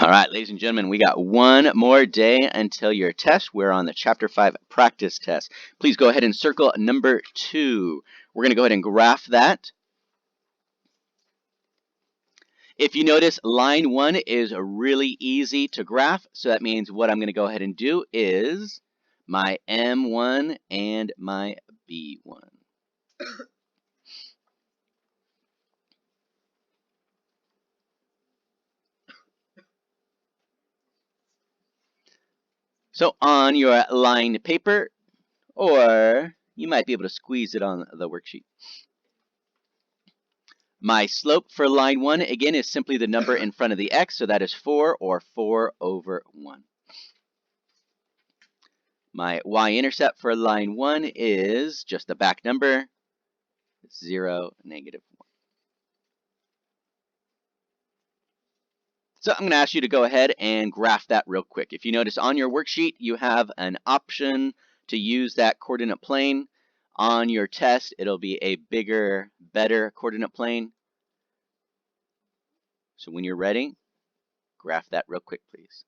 All right, ladies and gentlemen, we got one more day until your test. We're on the Chapter 5 practice test. Please go ahead and circle number 2. We're going to go ahead and graph that. If you notice, line 1 is really easy to graph, so that means what I'm going to go ahead and do is my M1 and my B1. So on your lined paper, or you might be able to squeeze it on the worksheet. My slope for line 1, again, is simply the number in front of the x, so that is 4, or 4 over 1. My y-intercept for line 1 is just the back number, 0, negative 1. So I'm going to ask you to go ahead and graph that real quick. If you notice on your worksheet, you have an option to use that coordinate plane. On your test, it'll be a bigger, better coordinate plane. So when you're ready, graph that real quick, please.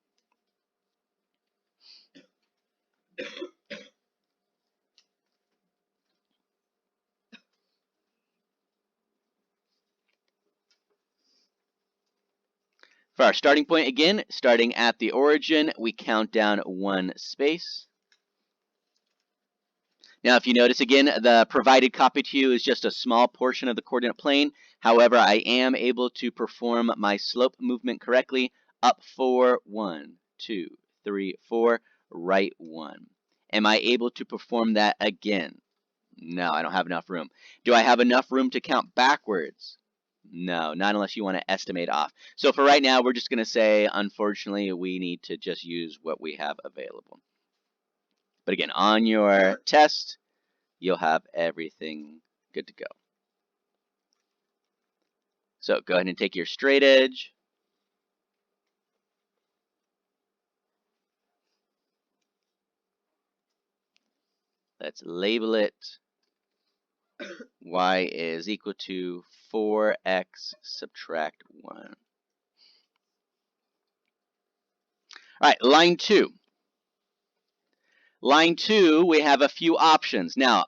For our starting point, again, starting at the origin, we count down 1 space. Now, if you notice again, the provided copy to you is just a small portion of the coordinate plane. However, I am able to perform my slope movement correctly. Up 4, 1, 2, 3, 4, right 1. Am I able to perform that again? No, I don't have enough room. Do I have enough room to count backwards? No, not unless you want to estimate off. So for right now, we're just going to say, unfortunately, we need to just use what we have available. But again, on your test, you'll have everything good to go. So go ahead and take your straight edge. Let's label it. Y is equal to 4x subtract 1. All right, line 2. Line 2, we have a few options. Now,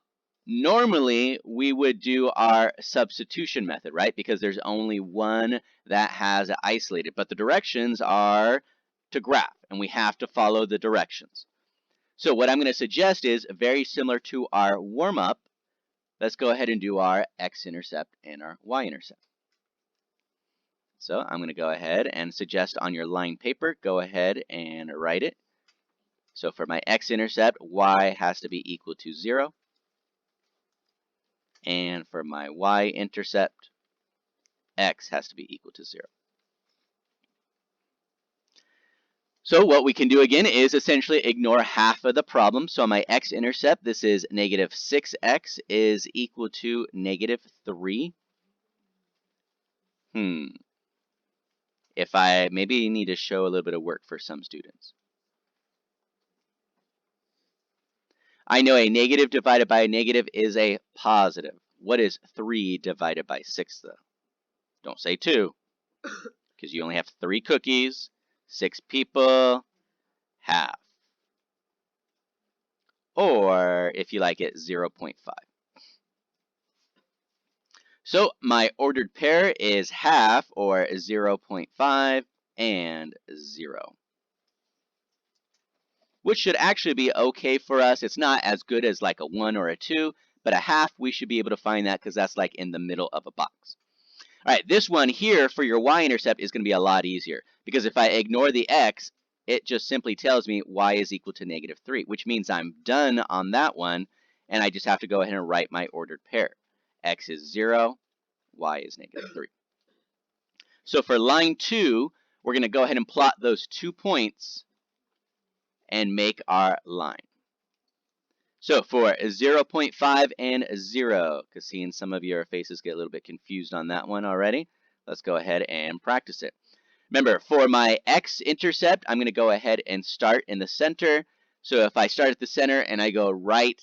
normally we would do our substitution method, right? Because there's only one that has isolated, but the directions are to graph, and we have to follow the directions. So what I'm going to suggest is very similar to our warm-up. Let's go ahead and do our x-intercept and our y-intercept. So I'm going to go ahead and suggest on your line paper, go ahead and write it. So for my x-intercept, y has to be equal to 0. And for my y-intercept, x has to be equal to 0. So what we can do again is essentially ignore half of the problem. So my x-intercept, this is negative 6x, is equal to negative 3. If I maybe need to show a little bit of work for some students. I know a negative divided by a negative is a positive. What is 3 divided by 6, though? Don't say 2, because you only have 3 cookies, 6 people, half. Or, if you like it, 0.5. So my ordered pair is half, or 0.5, and 0. Which should actually be okay for us. It's not as good as like a 1 or a 2, but a half, we should be able to find that because that's like in the middle of a box. All right, this one here for your y-intercept is going to be a lot easier because if I ignore the x, it just simply tells me y is equal to negative 3, which means I'm done on that one, and I just have to go ahead and write my ordered pair. X is 0, y is negative 3. So for line 2, we're going to go ahead and plot those 2 points and make our line. So for 0.5 and 0, because seeing some of your faces get a little bit confused on that one already, let's go ahead and practice it. Remember, for my x-intercept, I'm going to go ahead and start in the center. So if I start at the center and I go right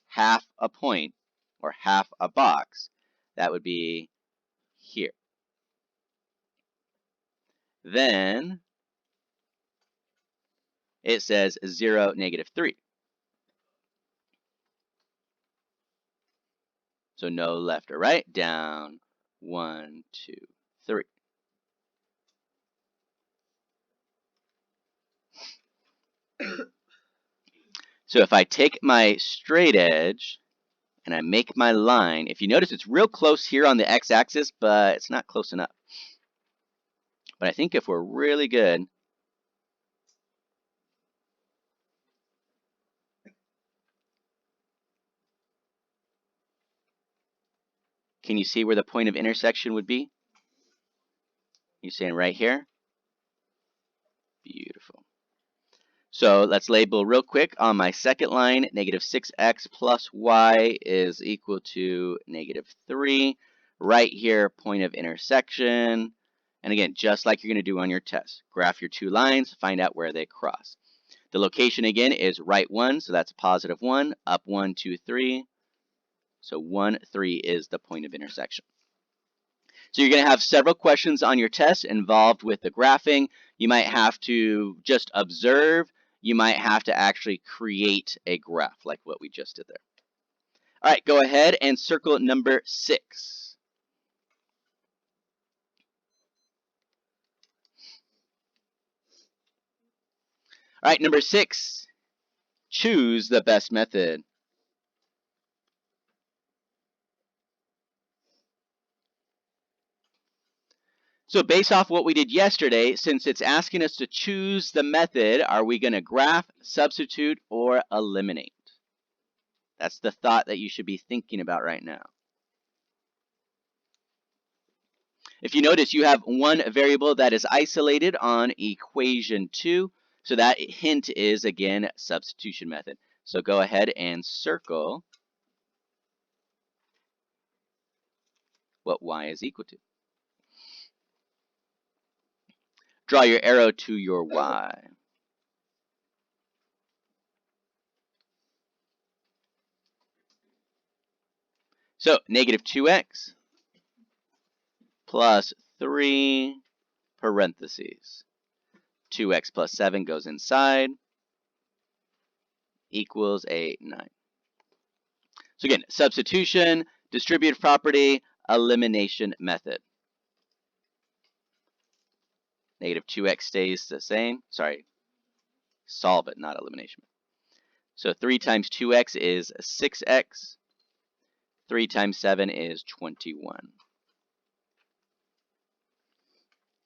half a point, or half a box, that would be here. then it says 0, -3. So no left or right, down, 1, 2, 3. So if I take my straight edge and I make my line, if you notice it's real close here on the x-axis, but it's not close enough. But I think if we're really good, can you see where the point of intersection would be? You're saying right here? Beautiful. So let's label real quick on my second line, -6x plus y is equal to -3. Right here, point of intersection. And again, just like you're going to do on your test, graph your two lines, find out where they cross. The location again is right 1, so that's +1, up 1, 2, 3. So 1, 3 is the point of intersection. So you're going to have several questions on your test involved with the graphing. You might have to just observe. You might have to actually create a graph like what we just did there. All right, go ahead and circle number 6. All right, number 6, choose the best method. So based off what we did yesterday, since it's asking us to choose the method, are we going to graph, substitute, or eliminate? That's the thought that you should be thinking about right now. If you notice, you have one variable that is isolated on equation 2. So that hint is, again, substitution method. So go ahead and circle what y is equal to. Draw your arrow to your y. So negative 2x plus 3 parentheses. 2x plus 7 goes inside, equals 8, 9. So again, substitution, distributive property, elimination method. Negative 2x stays the same. Sorry, solve it, not elimination. So 3 times 2x is 6x. 3 times 7 is 21.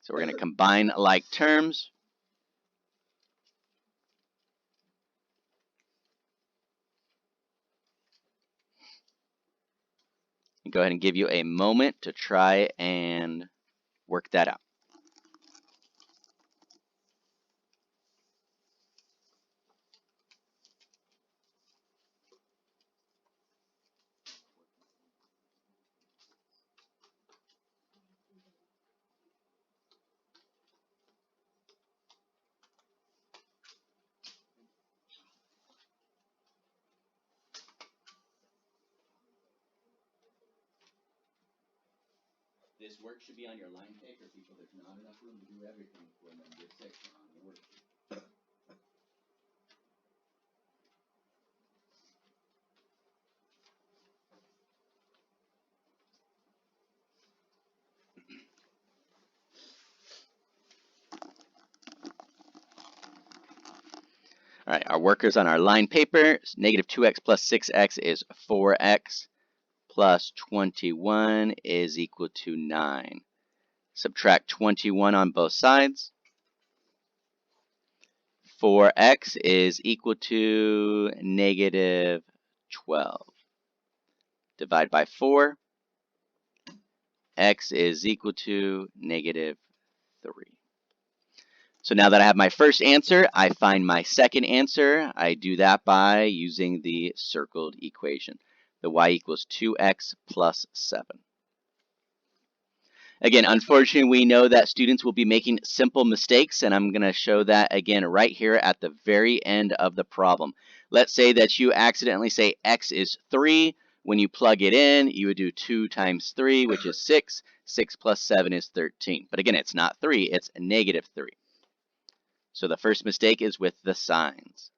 So we're going to combine like terms. Go ahead and give you a moment to try and work that out. This work should be on your line paper, people. There's not enough room to do everything for number 6 on the worksheet. All right, our workers on our line paper, negative 2x plus 6x is 4x, plus 21 is equal to 9. Subtract 21 on both sides. 4x is equal to negative 12. Divide by 4. X is equal to negative 3. So now that I have my first answer, I find my second answer. I do that by using the circled equation. The y equals 2x plus 7. Again, unfortunately, we know that students will be making simple mistakes, and I'm going to show that again right here at the very end of the problem. Let's say that you accidentally say x is 3, When you plug it in, you would do 2 times 3, which is 6. 6 plus 7 is 13. But again, it's not 3, it's negative 3. So the first mistake is with the signs.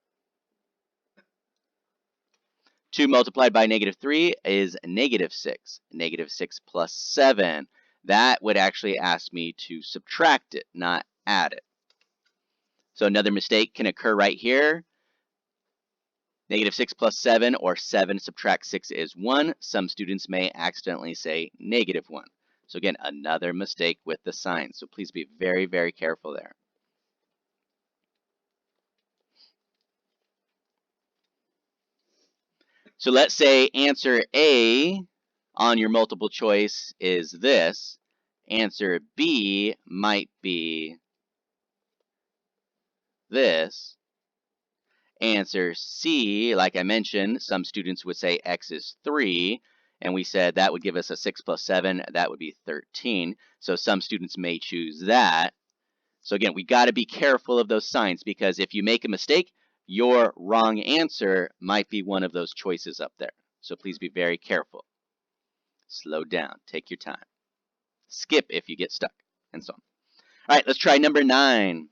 2 multiplied by negative 3 is negative 6. Negative 6 plus 7. That would actually ask me to subtract it, not add it. So another mistake can occur right here. Negative 6 plus 7, or 7 subtract 6 is 1. Some students may accidentally say negative 1. So again, another mistake with the signs. So please be very, very careful there. So let's say answer A on your multiple choice is this. Answer B might be this. Answer C, like I mentioned, some students would say x is 3, and we said that would give us a 6 plus 7, that would be 13. So some students may choose that. So again, we got to be careful of those signs, because if you make a mistake, your wrong answer might be one of those choices up there. So please be very careful. Slow down, take your time. Skip if you get stuck, and so on. All right, let's try number 9.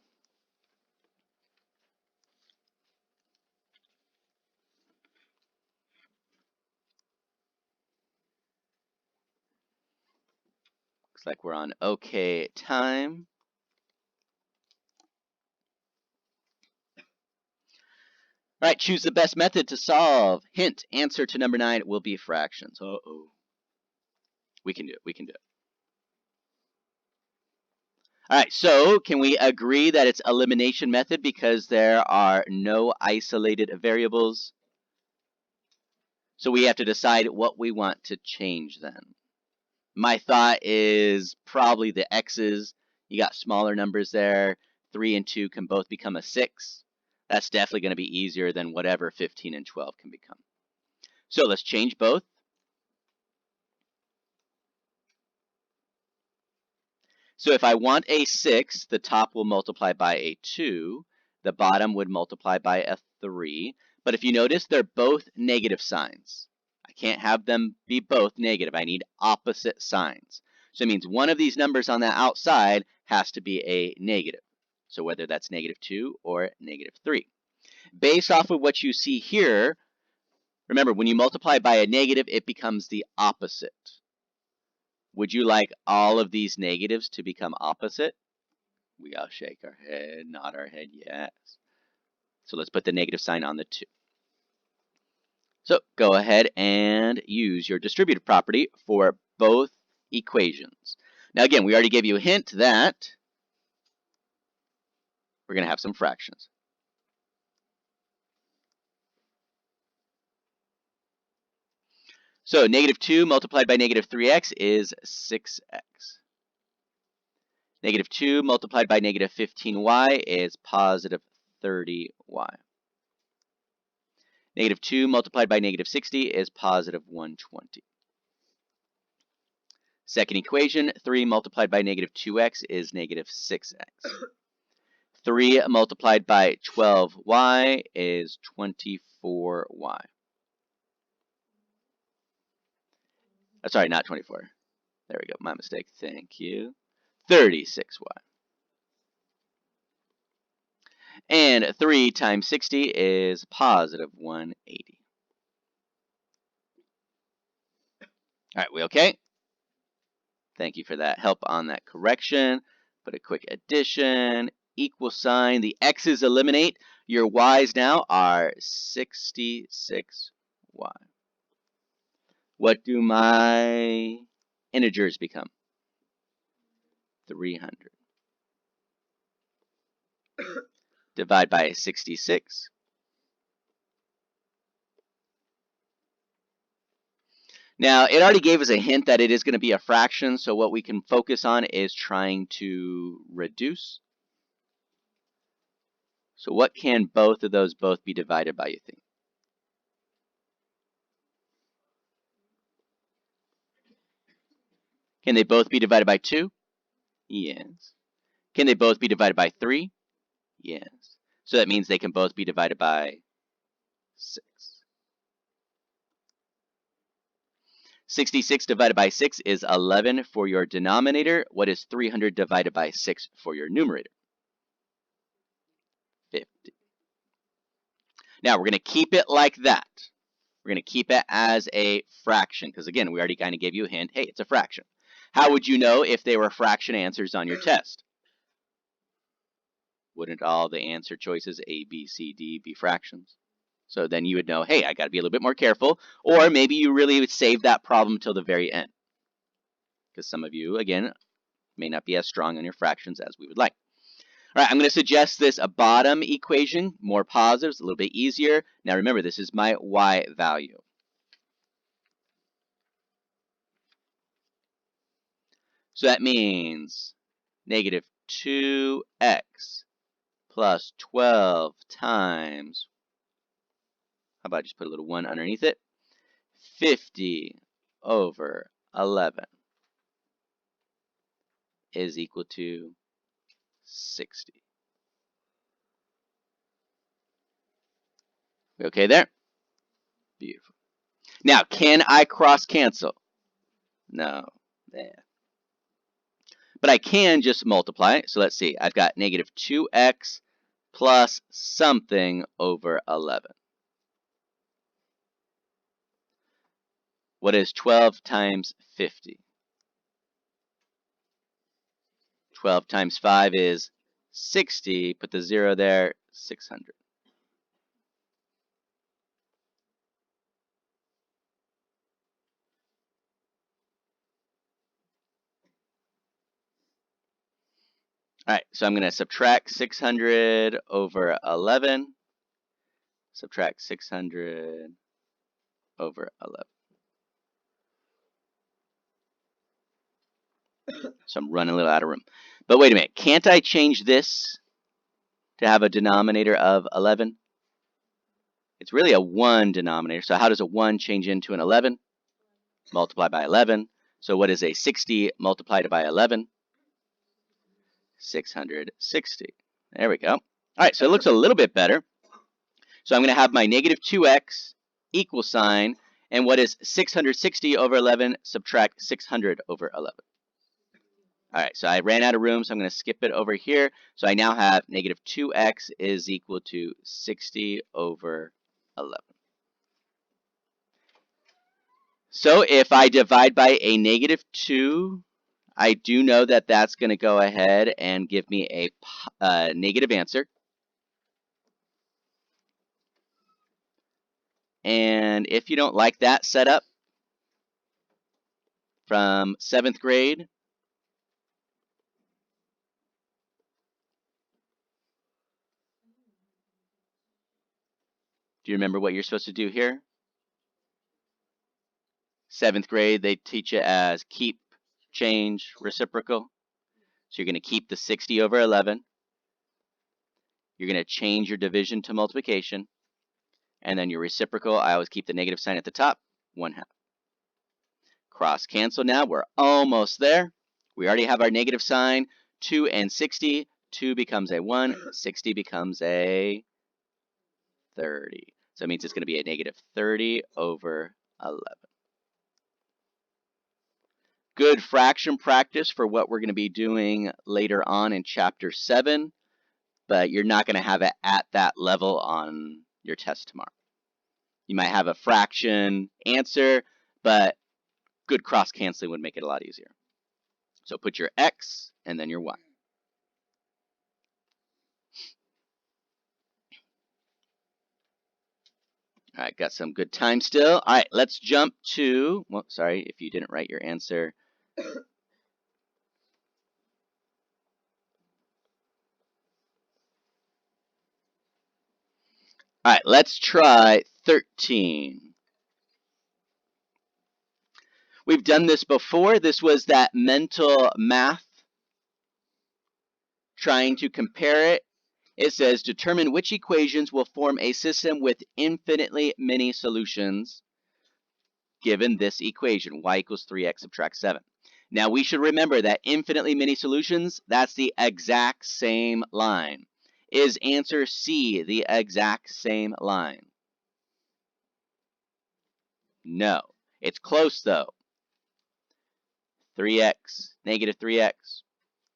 Looks like we're on okay time. All right, choose the best method to solve. Hint, answer to number 9 will be fractions. Uh-oh. We can do it, we can do it. All right, so can we agree that it's elimination method because there are no isolated variables? So we have to decide what we want to change then. My thought is probably the x's. You got smaller numbers there. 3 and 2 can both become a 6. That's definitely going to be easier than whatever 15 and 12 can become. So let's change both. So if I want a 6, the top will multiply by a 2. The bottom would multiply by a 3. But if you notice, they're both negative signs. I can't have them be both negative. I need opposite signs. So it means one of these numbers on the outside has to be a negative. So whether that's negative 2 or negative 3. Based off of what you see here, remember, when you multiply by a negative, it becomes the opposite. Would you like all of these negatives to become opposite? We all shake our head, nod our head, yes. So let's put the negative sign on the 2. So go ahead and use your distributive property for both equations. Now again, we already gave you a hint that we're going to have some fractions. So negative 2 multiplied by negative 3x is 6x. Negative 2 multiplied by negative 15y is positive 30y. Negative 2 multiplied by negative 60 is positive 120. Second equation, 3 multiplied by negative 2x is negative 6x. 3 multiplied by 12y is 24y. Sorry, not 24. There we go, my mistake, thank you. 36y. And 3 times 60 is positive 180. All right, we okay? Thank you for that help on that correction. Put a quick addition, equal sign. The x's eliminate. Your y's now are 66y. What do my integers become? 300. Divide by 66. Now, it already gave us a hint that it is going to be a fraction, so what we can focus on is trying to reduce. So what can both of those both be divided by, you think? Can they both be divided by 2? Yes. Can they both be divided by 3? Yes. So that means they can both be divided by 6. 66 divided by 6 is 11 for your denominator. What is 300 divided by 6 for your numerator? 50. Now, we're going to keep it like that. We're going to keep it as a fraction because, again, we already kind of gave you a hint. Hey, it's a fraction. How would you know if they were fraction answers on your test? Wouldn't all the answer choices A, B, C, D be fractions? So then you would know, hey, I got to be a little bit more careful. Or maybe you really would save that problem till the very end. Because some of you, again, may not be as strong on your fractions as we would like. All right, I'm going to suggest this a bottom equation, more positives, a little bit easier. Now remember, this is my y value. So that means negative 2x plus 12 times, how about I just put a little 1 underneath it, 50 over 11 is equal to 60. We okay there? Beautiful. Now, can I cross cancel? No. There. But I can just multiply. So let's see. I've got negative 2x plus something over 11. What is 12 times 50? 12 times 5 is 60. Put the 0 there, 600. All right, so I'm going to subtract 600 over 11. Subtract 600 over 11. So I'm running a little out of room. But wait a minute. Can't I change this to have a denominator of 11? It's really a 1 denominator. So how does a 1 change into an 11? Multiply by 11. So what is a 60 multiplied by 11? 660. There we go. All right, so it looks a little bit better. So I'm going to have my negative 2x equal sign. And what is 660 over 11? Subtract 600 over 11. All right, so I ran out of room, so I'm going to skip it over here. So I now have negative 2x is equal to 60 over 11. So if I divide by a negative 2, I do know that that's going to go ahead and give me a negative answer. And if you don't like that setup from 7th grade, do you remember what you're supposed to do here? 7th grade, they teach it as keep, change, reciprocal. So you're going to keep the 60 over 11. You're going to change your division to multiplication. And then your reciprocal, I always keep the negative sign at the top, 1/2. Cross cancel now. We're almost there. We already have our negative sign. 2 and 60. 2 becomes a 1. 60 becomes a 30. So it means it's going to be a negative 30 over 11. Good fraction practice for what we're going to be doing later on in chapter 7, but you're not going to have it at that level on your test tomorrow. You might have a fraction answer, but good cross canceling would make it a lot easier. So put your x and then your y. All right, got some good time still. All right, let's jump to, well, sorry if you didn't write your answer. All right, let's try 13. We've done this before. This was that mental math, trying to compare it. It says, determine which equations will form a system with infinitely many solutions given this equation, y equals 3x subtract 7. Now, we should remember that infinitely many solutions, that's the exact same line. Is answer C the exact same line? No. It's close, though. 3x, negative 3x.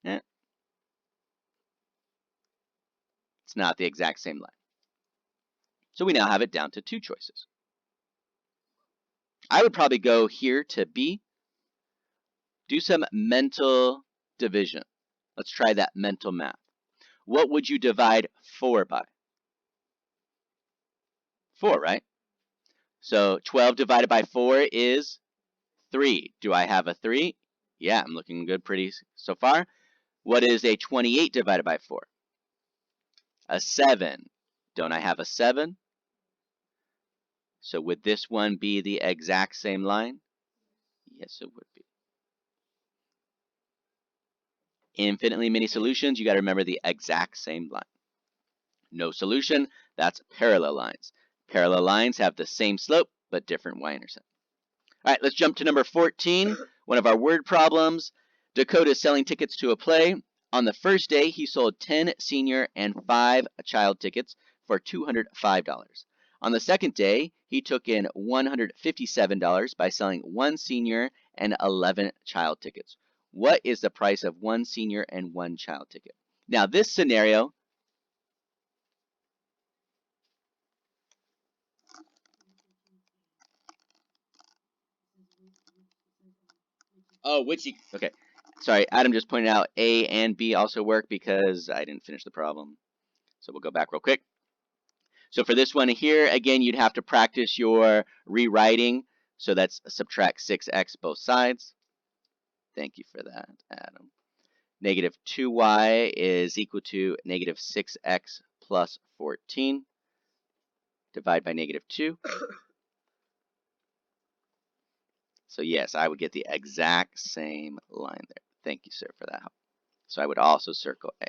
Eh, it's not the exact same line. So we now have it down to 2 choices. I would probably go here to B. Do some mental division. Let's try that mental math. What would you divide 4 by? 4, right? So 12 divided by 4 is 3. Do I have a 3? Yeah, I'm looking good pretty so far. What is a 28 divided by 4? A 7. Don't I have a 7? So would this one be the exact same line? Yes, it would be. Infinitely many solutions, you got to remember the exact same line. No solution, that's parallel lines. Parallel lines have the same slope, but different y-intercept. All right, let's jump to number 14, one of our word problems. Dakota is selling tickets to a play. On the first day, he sold 10 senior and 5 child tickets for $205. On the second day, he took in $157 by selling 1 senior and 11 child tickets. What is the price of 1 senior and 1 child ticket? Now, this scenario, okay. Sorry, Adam just pointed out A and B also work because I didn't finish the problem. So we'll go back real quick. So for this one here, again, you'd have to practice your rewriting. So that's subtract 6x both sides. Thank you for that, Adam. Negative 2y is equal to negative 6x plus 14. Divide by negative 2. So yes, I would get the exact same line there. Thank you, sir, for that help. So I would also circle A.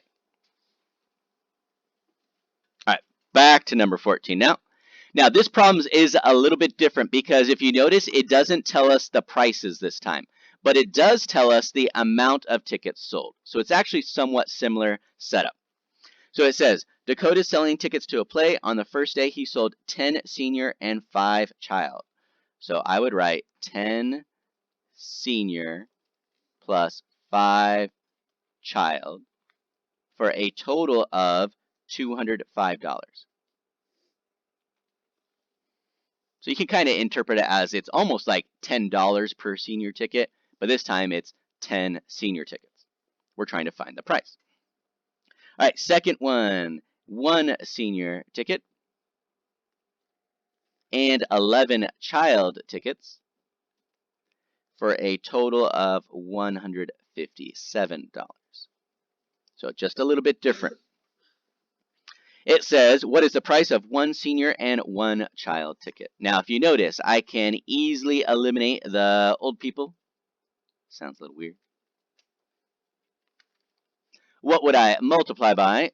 All right, back to number 14 now. Now this problem is a little bit different because if you notice, it doesn't tell us the prices this time, but it does tell us the amount of tickets sold. So it's actually somewhat similar setup. So it says, Dakota is selling tickets to a play. On the first day, he sold 10 senior and 5 child. So I would write 10 senior plus 5 child for a total of $205. So you can kind of interpret it as it's almost like $10 per senior ticket, but this time it's 10 senior tickets. We're trying to find the price. All right, second one, 1 senior ticket and 11 child tickets for a total of $157. So just a little bit different. It says, what is the price of 1 senior and 1 child ticket? Now, if you notice, I can easily eliminate the old people. Sounds a little weird. What would I multiply by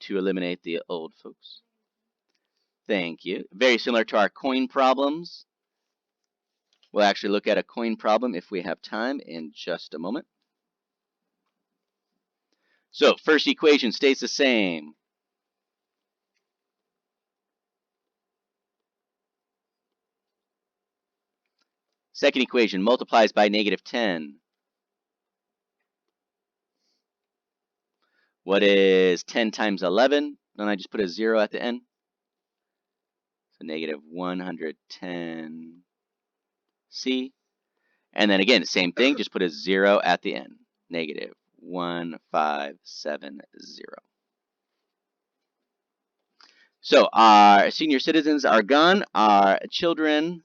to eliminate the old folks? Thank you. Very similar to our coin problems. We'll actually look at a coin problem if we have time in just a moment. So, first equation stays the same. Second equation multiplies by negative 10. What is 10 times 11? Don't I just put a 0 at the end? So negative 110C. And then again, same thing, just put a 0 at the end. Negative 1570. So our senior citizens are gone. Our children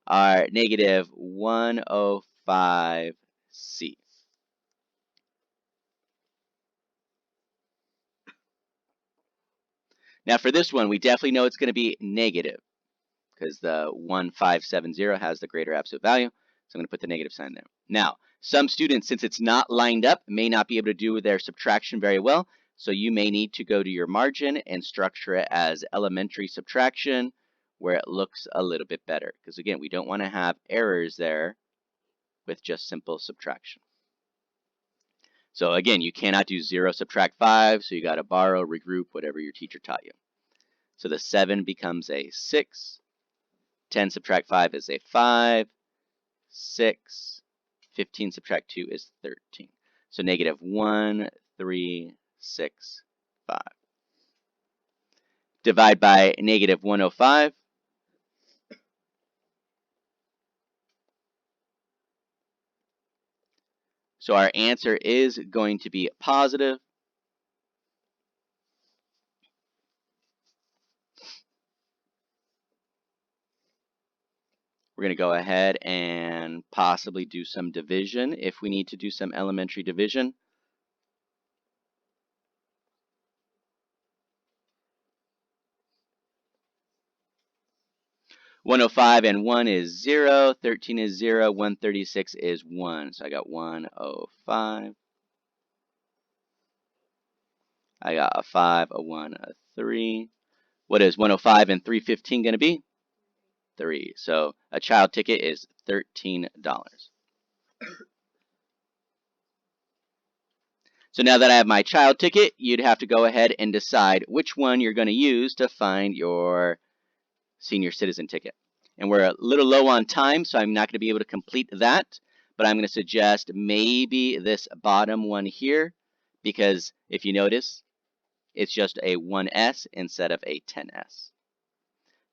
are negative 105C. Now for this one, we definitely know it's going to be negative because the 1570 has the greater absolute value. So I'm going to put the negative sign there. Now, some students, since it's not lined up, may not be able to do their subtraction very well. So you may need to go to your margin and structure it as elementary subtraction where it looks a little bit better. Because again, we don't want to have errors there with just simple subtraction. So again, you cannot do 0 subtract 5, so you got to borrow, regroup, whatever your teacher taught you. So the 7 becomes a 6. 10 subtract 5 is a 5. 6. 15 subtract 2 is 13. So negative 1, 3, 6, 5. Divide by negative 105. So our answer is going to be positive. We're going to go ahead and possibly do some division if we need to do some elementary division. $105 and 1 is 0, 13 is 0, 136 is 1. So I got 105. I got a 5, a 1, a 3. What is 105 and 315 going to be? 3. So a child ticket is $13. So now that I have my child ticket, you'd have to go ahead and decide which one you're going to use to find your senior citizen ticket. And we're a little low on time, so I'm not going to be able to complete that. But I'm going to suggest maybe this bottom one here, because if you notice, it's just a 1S instead of a 10S.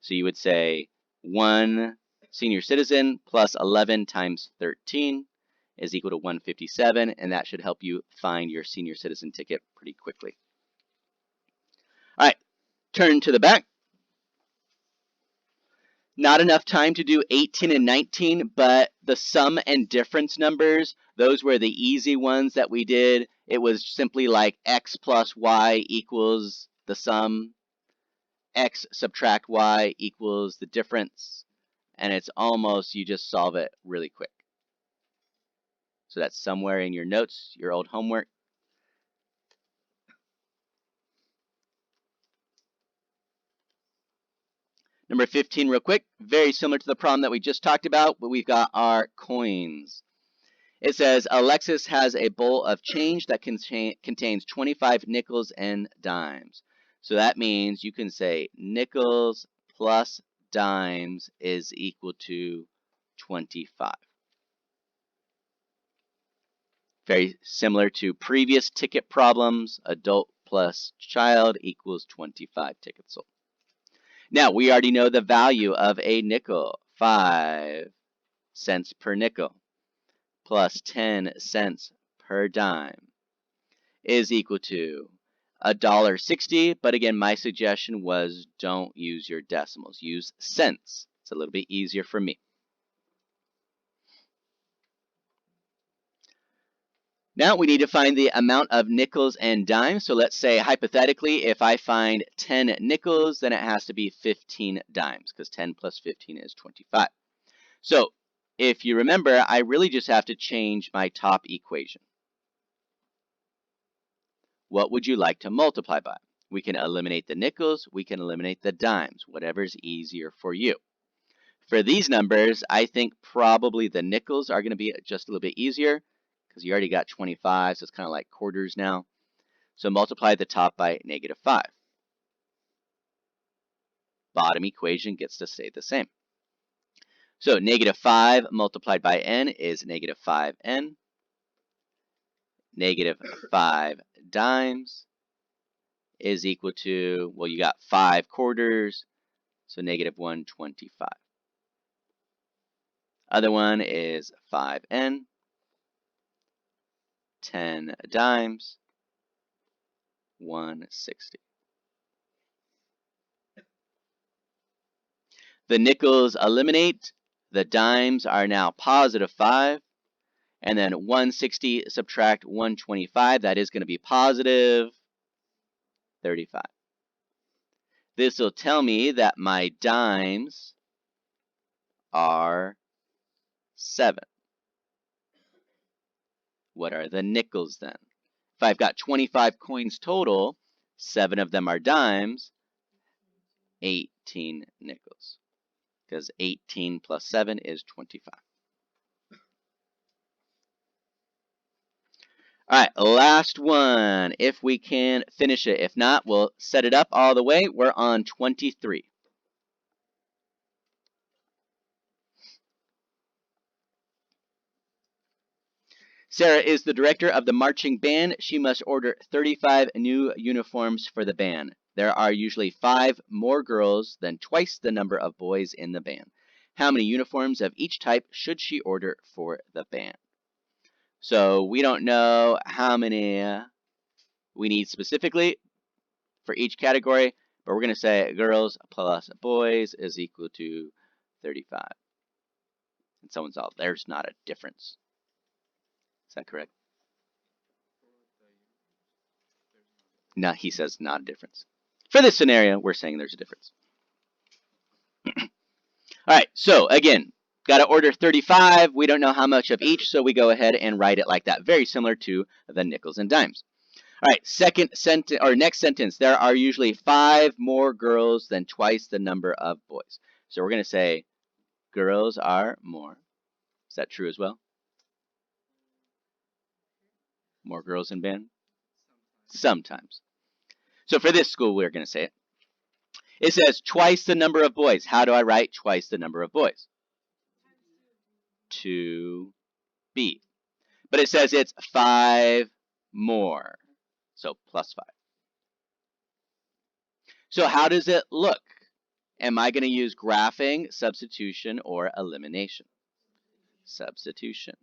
So you would say 1 senior citizen plus 11 times 13 is equal to 157, and that should help you find your senior citizen ticket pretty quickly. All right, turn to the back. Not enough time to do 18 and 19, but the sum and difference numbers, those were the easy ones that we did. It was simply like x plus y equals the sum, x subtract y equals the difference, and it's almost, you just solve it really quick. So that's somewhere in your notes, your old homework. Number 15 real quick, very similar to the problem that we just talked about, but we've got our coins. It says Alexis has a bowl of change that contains 25 nickels and dimes. So that means you can say nickels plus dimes is equal to 25. Very similar to previous ticket problems, adult plus child equals 25 tickets sold. Now, we already know the value of a nickel, 5 cents per nickel, plus 10 cents per dime is equal to $1.60. But again, my suggestion was don't use your decimals. Use cents. It's a little bit easier for me. Now we need to find the amount of nickels and dimes. So let's say, hypothetically, if I find 10 nickels, then it has to be 15 dimes, because 10 plus 15 is 25. So if you remember, I really just have to change my top equation. What would you like to multiply by? We can eliminate the nickels, we can eliminate the dimes, whatever's easier for you. For these numbers, I think probably the nickels are going to be just a little bit easier, because you already got 25, so it's kind of like quarters now. So multiply the top by -5. Bottom equation gets to stay the same. So -5 multiplied by n is -5n. -5 dimes is equal to, well, you got 5 quarters, so -125. Other one is 5n, 10 dimes, 160. The nickels eliminate. The dimes are now +5. And then 160 subtract 125, that is going to be +35. This will tell me that my dimes are 7. What are the nickels then? If I've got 25 coins total, 7 of them are dimes, 18 nickels, because 18 plus 7 is 25. All right, last one, if we can finish it. If not, we'll set it up all the way. We're on 23. Sarah is the director of the marching band. She must order 35 new uniforms for the band. There are usually 5 more girls than twice the number of boys in the band. How many uniforms of each type should she order for the band? So we don't know how many we need specifically for each category, but we're going to say girls plus boys is equal to 35. And someone's all, there's not a difference. Is that correct? No, he says not a difference. For this scenario, we're saying there's a difference. All right, so again, got to order 35. We don't know how much of each, so we go ahead and write it like that. Very similar to the nickels and dimes. All right, next sentence. There are usually 5 more girls than twice the number of boys. So we're going to say girls are more. Is that true as well? More girls in band? Sometimes. So for this school, we're going to say it. It says twice the number of boys. How do I write twice the number of boys? 2b. But it says it's 5 more. So plus 5. So how does it look? Am I going to use graphing, substitution, or elimination? Substitution.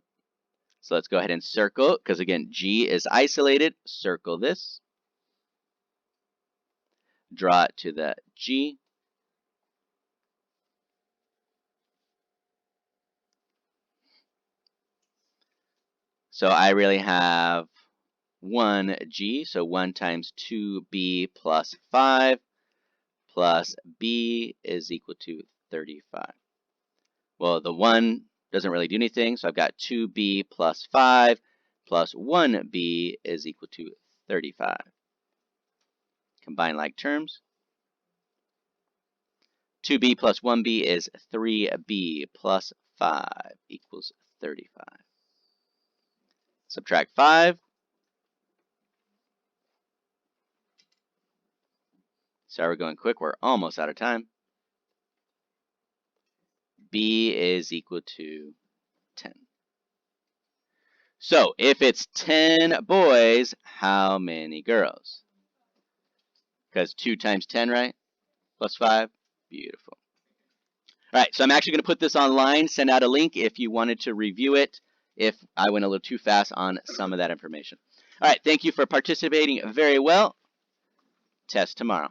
So let's go ahead and circle, because again, G is isolated. Circle this. Draw it to the G. So I really have 1G, so 1 times 2B plus 5 plus B is equal to 35. Well, the 1 doesn't really do anything, so I've got 2B plus 5 plus 1B is equal to 35. Combine like terms. 2B plus 1B is 3B plus 5 equals 35. Subtract 5. Sorry, we're going quick. We're almost out of time. B is equal to 10. So if it's 10 boys, how many girls? Because 2 times 10, right? Plus 5. Beautiful. All right, so I'm actually going to put this online, send out a link if you wanted to review it, if I went a little too fast on some of that information. All right, thank you for participating very well. Test tomorrow.